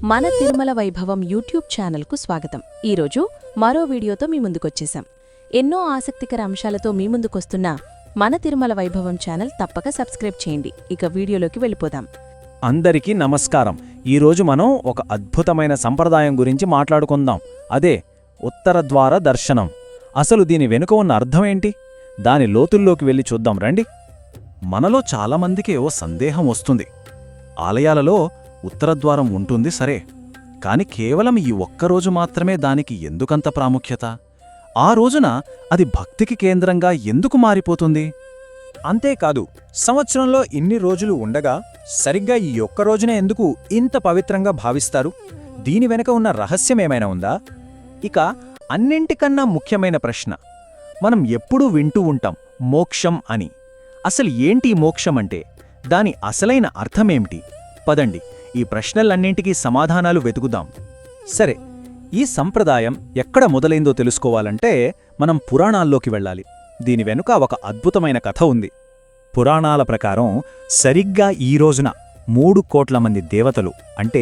మన తిరుమల వైభవం యూట్యూబ్ ఛానల్కు స్వాగతం. ఈరోజు మరో వీడియోతో మీ ముందుకొచ్చేశాం. ఎన్నో ఆసక్తికర అంశాలతో మీ ముందుకొస్తున్న మన తిరుమల వైభవం ఛానల్ తప్పక సబ్స్క్రైబ్ చేయండి. ఇక వీడియోలోకి వెళ్ళిపోదాం. అందరికీ నమస్కారం. ఈరోజు మనం ఒక అద్భుతమైన సంప్రదాయం గురించి మాట్లాడుకుందాం. అదే ఉత్తర ద్వార దర్శనం. అసలు దీని వెనుక ఉన్న అర్థమేంటి? దాని లోతుల్లోకి వెళ్ళి చూద్దాం రండి. మనలో చాలామందికి ఓ సందేహం వస్తుంది. ఆలయాలలో ఉత్తరద్వారం ఉంటుంది సరే, కాని కేవలం ఈ ఒక్కరోజు మాత్రమే దానికి ఎందుకంత ప్రాముఖ్యత? ఆ రోజున అది భక్తికి కేంద్రంగా ఎందుకు మారిపోతుంది? అంతేకాదు, సంవత్సరంలో ఇన్ని రోజులు ఉండగా సరిగ్గా ఈ ఒక్కరోజునే ఎందుకు ఇంత పవిత్రంగా భావిస్తారు? దీని వెనుక ఉన్న రహస్యమేమైనా ఉందా? ఇక అన్నింటికన్నా ముఖ్యమైన ప్రశ్న, మనం ఎప్పుడూ వింటూ ఉంటాం మోక్షం అని. అసలు ఏంటి మోక్షం అంటే? దాని అసలైన అర్థమేమిటి? పదండి, ఈ ప్రశ్నలన్నింటికీ సమాధానాలు వెతుకుదాం. సరే, ఈ సంప్రదాయం ఎక్కడ మొదలైందో తెలుసుకోవాలంటే మనం పురాణాల్లోకి వెళ్ళాలి. దీని వెనుక ఒక అద్భుతమైన కథ ఉంది. పురాణాల ప్రకారం సరిగ్గా ఈ రోజున 3 కోట్ల మంది దేవతలు, అంటే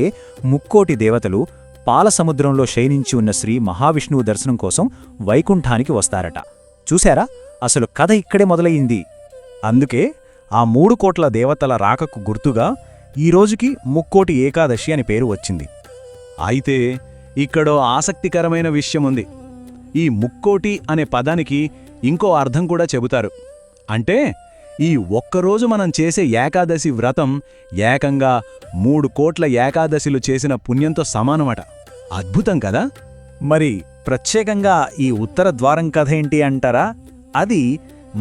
3 దేవతలు పాలసముద్రంలో శయనించి ఉన్న శ్రీ మహావిష్ణువు దర్శనం కోసం వైకుంఠానికి వస్తారట. చూశారా? అసలు కథ ఇక్కడే మొదలయ్యింది. అందుకే ఆ 3 కోట్ల దేవతల రాకకు గుర్తుగా ఈ రోజుకి 3కోటి ఏకాదశి అని పేరు వచ్చింది. అయితే ఇక్కడో ఆసక్తికరమైన విషయముంది. ఈ 3కోటి అనే పదానికి ఇంకో అర్థం కూడా చెబుతారు. అంటే ఈ ఒక్కరోజు మనం చేసే ఏకాదశి వ్రతం ఏకంగా 3 కోట్ల ఏకాదశిలు చేసిన పుణ్యంతో సమానమట. అద్భుతం కదా? మరి ప్రత్యేకంగా ఈ ఉత్తర ద్వారం కథ ఏంటి అంటారా? అది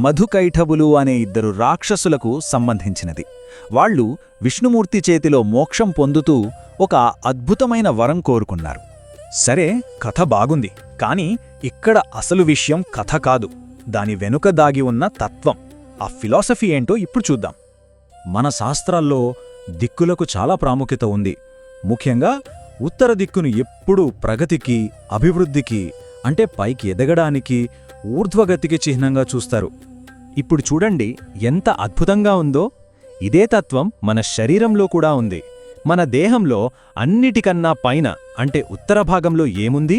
మధుకైఠబులు అనే 2 రాక్షసులకు సంబంధించినది. వాళ్లు విష్ణుమూర్తి చేతిలో మోక్షం పొందుతూ ఒక అద్భుతమైన వరం కోరుకున్నారు. సరే, కథ బాగుంది. కాని ఇక్కడ అసలు విషయం కథ కాదు, దాని వెనుక దాగి ఉన్న తత్వం, ఆ ఫిలాసఫీ ఏంటో ఇప్పుడు చూద్దాం. మన శాస్త్రాల్లో దిక్కులకు చాలా ప్రాముఖ్యత ఉంది. ముఖ్యంగా ఉత్తర దిక్కును ఎప్పుడూ ప్రగతికి, అభివృద్ధికి, అంటే పైకి ఎదగడానికి, ఊర్ధ్వగతికి చిహ్నంగా చూస్తారు. ఇప్పుడు చూడండి ఎంత అద్భుతంగా ఉందో. ఇదే తత్వం మన శరీరంలో కూడా ఉంది. మన దేహంలో అన్నిటికన్నా పైన, అంటే ఉత్తర భాగంలో ఏముంది?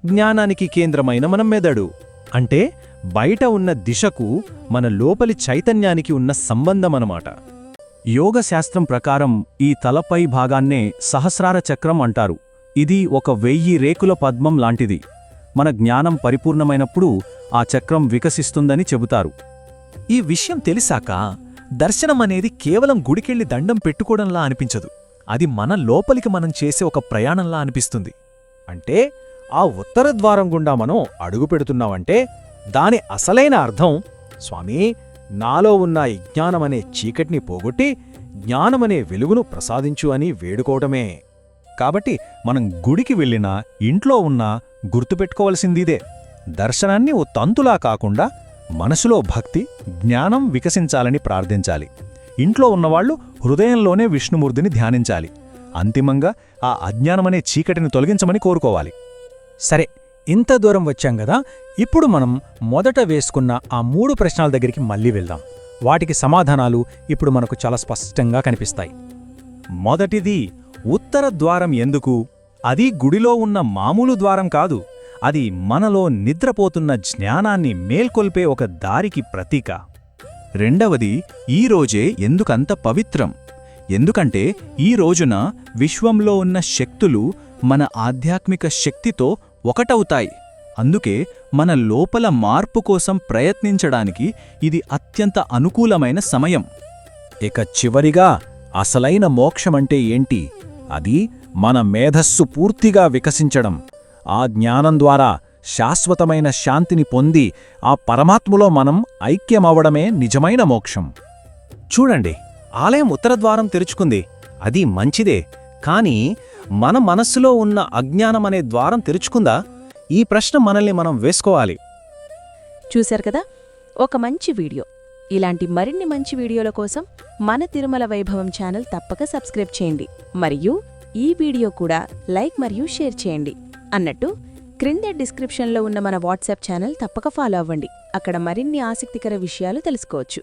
జ్ఞానానికి కేంద్రమైన మన మెదడు. అంటే బయట ఉన్న దిశకు మన లోపలి చైతన్యానికి ఉన్న సంబంధమనమాట. యోగశాస్త్రం ప్రకారం ఈ తలపై భాగాన్నే సహస్రార చక్రం అంటారు. ఇది ఒక 1000 రేకుల పద్మం లాంటిది. మన జ్ఞానం పరిపూర్ణమైనప్పుడు ఆ చక్రం వికసిస్తుందని చెబుతారు. ఈ విషయం తెలిసాక దర్శనమనేది కేవలం గుడికెళ్ళి దండం పెట్టుకోవడంలా అనిపించదు. అది మన లోపలికి మనం చేసే ఒక ప్రయాణంలా అనిపిస్తుంది. అంటే ఆ ఉత్తర ద్వారం గుండా మనం అడుగు పెడుతున్నామంటే దాని అసలైన అర్థం, స్వామీ, నాలో ఉన్న అజ్ఞానమనే చీకటిని పోగొట్టి జ్ఞానమనే వెలుగును ప్రసాదించు అని వేడుకోవటమే. కాబట్టి మనం గుడికి వెళ్ళినా ఇంట్లో ఉన్నా గుర్తుపెట్టుకోవలసిందిదే. దర్శనాన్ని ఓ తంతులా కాకుండా మనసులో భక్తి, జ్ఞానం వికసించాలని ప్రార్థించాలి. ఇంట్లో ఉన్నవాళ్లు హృదయంలోనే విష్ణుమూర్తిని ధ్యానించాలి. అంతిమంగా ఆ అజ్ఞానమనే చీకటిని తొలగించమని కోరుకోవాలి. సరే, ఇంత దూరం వచ్చాం గదా, ఇప్పుడు మనం మొదట వేసుకున్న ఆ 3 ప్రశ్నల దగ్గరికి మళ్ళీ వెళ్దాం. వాటికి సమాధానాలు ఇప్పుడు మనకు చాలా స్పష్టంగా కనిపిస్తాయి. మొదటిది, ఉత్తర ద్వారం ఎందుకు? అది గుడిలో ఉన్న మామూలు ద్వారం కాదు. అది మనలో నిద్రపోతున్న జ్ఞానాన్ని మేల్కొల్పే ఒక దారికి ప్రతీక. రెండవది, ఈ రోజే ఎందుకంత పవిత్రం? ఎందుకంటే ఈ రోజున విశ్వంలో ఉన్న శక్తులు మన ఆధ్యాత్మిక శక్తితో ఒకటవుతాయి. అందుకే మన లోపల మార్పు కోసం ప్రయత్నించడానికి ఇది అత్యంత అనుకూలమైన సమయం. ఇక చివరిగా, అసలైన మోక్షమంటే ఏంటి? అది మన మేధస్సు పూర్తిగా వికసించడం. ఆ జ్ఞానం ద్వారా శాశ్వతమైన శాంతిని పొంది ఆ పరమాత్మలో మనం ఐక్యమవ్వడమే నిజమైన మోక్షం. చూడండి, ఆలయం ఉత్తరద్వారం తెరుచుకుంది. అది మంచిదే. కాని మన మనస్సులో ఉన్న అజ్ఞానమనే ద్వారం తెరుచుకుందా? ఈ ప్రశ్న మనల్ని మనం వేసుకోవాలి. చూశారు కదా, ఒక మంచి వీడియో. ఇలాంటి మరిన్ని మంచి వీడియోల కోసం మన తిరుమల వైభవం ఛానల్ తప్పక సబ్స్క్రైబ్ చేయండి. మరియు ఈ వీడియో కూడా లైక్ మరియు షేర్ చేయండి. అన్నట్టు క్రింద డిస్క్రిప్షన్లో ఉన్న మన వాట్సాప్ ఛానల్ తప్పక ఫాలో అవ్వండి. అక్కడ మరిన్ని ఆసక్తికర విషయాలు తెలుసుకోవచ్చు.